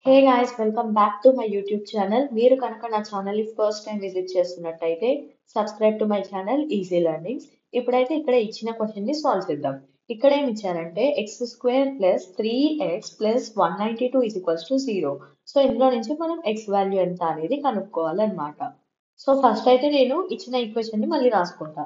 Hey guys, welcome back to my YouTube channel. మీరు కనుక నా ఛానల్ ఫస్ట్ టైం విజిట్ చేస్తున్నట్టయితే subscribe to my channel easy learnings. ఇప్పుడైతే ఇక్కడ ఇచ్చిన క్వశ్చన్ ని సాల్వ్ చేద్దాం. ఇక్కడ ఏమి ఇచ్చారంటే X square plus 3x plus 192 is equals to 0. So ఇందులో నుంచి మనం ఎక్స్ వాల్యూ ఎంత అనేది కనుక్కోవాలన్నమాట. సో ఫస్ట్ అయితే నేను ఇచ్చిన ఈక్వేషన్ ని మళ్ళీ రాసుకుంటా.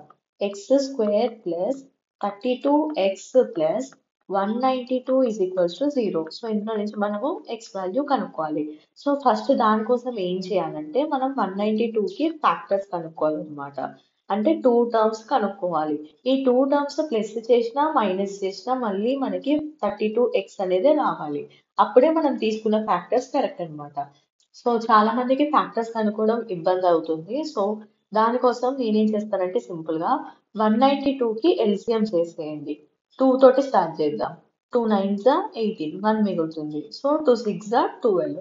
X square plus 32x plus 192 is equals to 0. So ఇందులో నుంచి మనము ఎక్స్ వాల్యూ కనుక్కోవాలి. సో ఫస్ట్ దానికోసం ఏం చేయాలంటే మనం 192కి ఫ్యాక్టర్స్ కనుక్కోవాలన్నమాట. అంటే టూ టర్మ్స్ కనుక్కోవాలి. ఈ టూ టర్మ్స్ ప్లస్ చేసినా మైనస్ చేసినా మళ్ళీ మనకి 32x అనేది రావాలి. అప్పుడే మనం తీసుకున్న ఫ్యాక్టర్స్ కరెక్ట్ అన్నమాట. సో చాలా మందికి ఫ్యాక్టర్స్ కనుక్కోవడం ఇబ్బంది అవుతుంది. సో దానికోసం నేనేం చేస్తానంటే సింపుల్ గా 192కి ఎల్సిఎం చేసేయండి. 2 తోటి స్టార్ట్ చేద్దాం. 2 9s 18, 1 మిగులుతుంది. సో 2 6 12,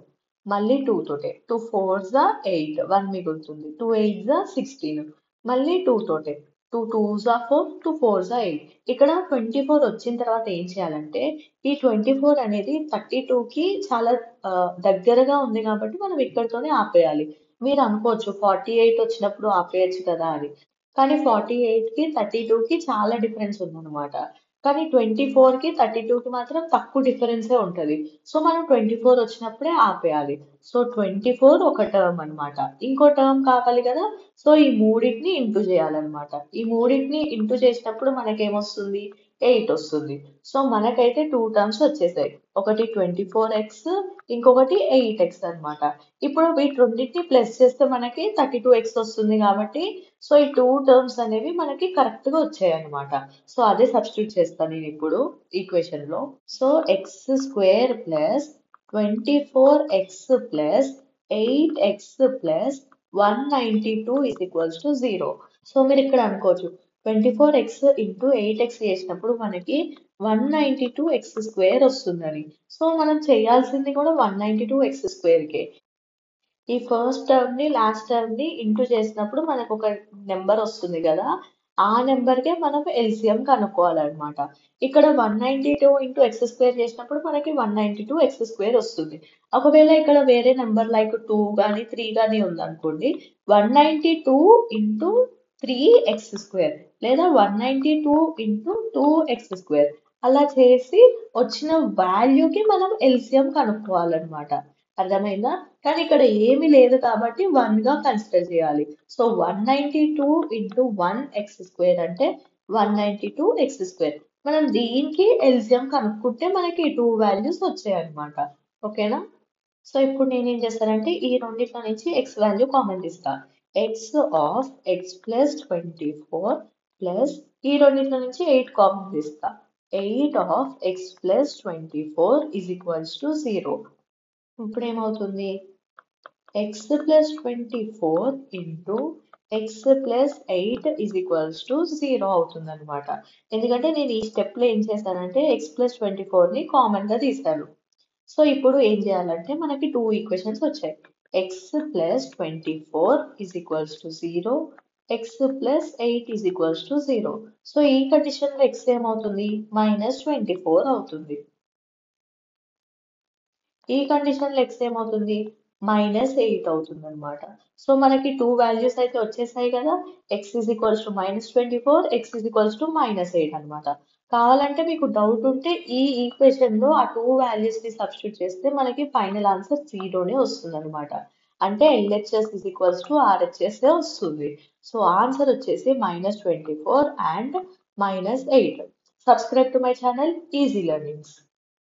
మళ్ళీ 2 తోటే. 2 4s 8, 1 మిగులుతుంది. 2 8s 16, మళ్ళీ 2 తోటే. 2 2s 4, 2 4s 8. ఇక్కడ 24 వచ్చిన తర్వాత ఏం చేయాలంటే ఈ 24 అనేది 32కి చాలా దగ్గరగా ఉంది కాబట్టి మనం ఇక్కడితోనే ఆపేయాలి. మీరు అనుకోవచ్చు 48 వచ్చినప్పుడు ఆపేయచ్చు కదా అని. కానీ 48కి 32కి చాలా డిఫరెన్స్ ఉందన్నమాట. కానీ 24కి 32కి మాత్రం తక్కువ డిఫరెన్సే ఉంటది. సో మనం 24 వచ్చినప్పుడే ఆపేయాలి. సో 24 ఒక టర్మ్ అన్నమాట. ఇంకో టర్మ్ కావాలి కదా. సో ఈ మూడింటిని ఇంటూ చేయాలన్నమాట. ఈ మూడింటిని ఇంటూ చేసినప్పుడు మనకేమొస్తుంది? 8 వస్తుంది. సో మనకైతే టూ టర్మ్స్ వచ్చేసాయి. ఒకటి 24x, ఇంకొకటి 8x అన్నమాట. ఇప్పుడు వీటి రెండింటిని ప్లస్ చేస్తే మనకి 32x వస్తుంది కాబట్టి సో ఈ టూ టర్మ్స్ అనేవి మనకి కరెక్ట్ గా వచ్చాయి అన్నమాట. సో అదే సబ్స్టిట్యూట్ చేస్తాను నేను ఇప్పుడు ఈక్వేషన్ లో. So X square plus 24x plus 8x plus 192 is equals to 0. So మీరు ఇక్కడ అనుకోవచ్చు 24x ఇంటూ 8x చేసినప్పుడు మనకి 192x స్క్వేర్ వస్తుందని. సో మనం చేయాల్సింది కూడా 192x స్క్వేర్ కే. ఈ ఫస్ట్ టర్మ్ ని లాస్ట్ టర్మ్ ని ఇంటూ చేసినప్పుడు మనకు ఒక నెంబర్ వస్తుంది కదా. ఆ నెంబర్ కే మనం ఎల్సిఎం కనుక్కోవాలన్నమాట. ఇక్కడ 192 ఇంటూ ఎక్స్ స్క్వేర్ చేసినప్పుడు మనకి 192 ఎక్స్ స్క్వేర్ వస్తుంది. ఒకవేళ ఇక్కడ వేరే నెంబర్ లైక్ 2 కానీ 3 కానీ ఉందనుకోండి, 192 ఇంటూ 3x స్క్వేర్ లేదా 192 ఇంటూ 2x స్క్వేర్ అలా చేసి వచ్చిన వాల్యూకి మనం ఎల్సిఎం కనుక్కోవాలన్నమాట. అర్థమైందా? కానీ ఇక్కడ ఏమీ లేదు కాబట్టి 1 గా కన్సిడర్ చేయాలి. సో 192 ఇంటూ 1x స్క్వేర్ అంటే 192x స్క్వేర్. మనం దీనికి ఎల్సిఎం కనుక్కుంటే మనకి టూ వాల్యూస్ వచ్చాయి అనమాట. ఓకేనా? సో ఇప్పుడు నేనేం చేస్తానంటే ఈ రెండింటిలో నుంచి ఎక్స్ వాల్యూ కామన్ తీస్తా. X of X plus 24 plus ఈ రెండింటిలో నుంచి 8 కామన్ తీస్తా. 8 of X plus 24 is equals to 0. ఇప్పుడు ఏమవుతుంది? X plus 24 into X plus 8 is equals to 0 అవుతుంది అనమాట. ఎందుకంటే నేను ఈ స్టెప్ లో ఏం చేశానంటే ఎక్స్ ప్లస్ 24 ని కామన్ గా తీశాను. సో ఇప్పుడు ఏం చేయాలంటే మనకి టూ ఈక్వేషన్స్ వచ్చాయి. X plus 24 is equals to 0, X plus 8 is equals to 0. So ఈ కండిషన్ లో ఎక్స్ ఏమవుతుంది? -24 అవుతుంది. ఈ కండిషన్ లో ఎక్స్ ఏమవుతుంది? -8 అవుతుంది అనమాట. సో మనకి టూ వాల్యూస్ అయితే వచ్చేసాయి కదా. X is equals to -24, X is equals to -8 అనమాట. కావాలంటే మీకు డౌట్ ఉంటే ఈ ఈక్వేషన్ లో ఆ టూ వాల్యూస్ ని సబ్స్టిట్యూట్ చేస్తే మనకి ఫైనల్ ఆన్సర్ 0నే వస్తుంది అనమాట. అంటే LHS is equals to RHS వస్తుంది. సో ఆన్సర్ వచ్చేసి -24 and -8. Subscribe to my channel easy learnings.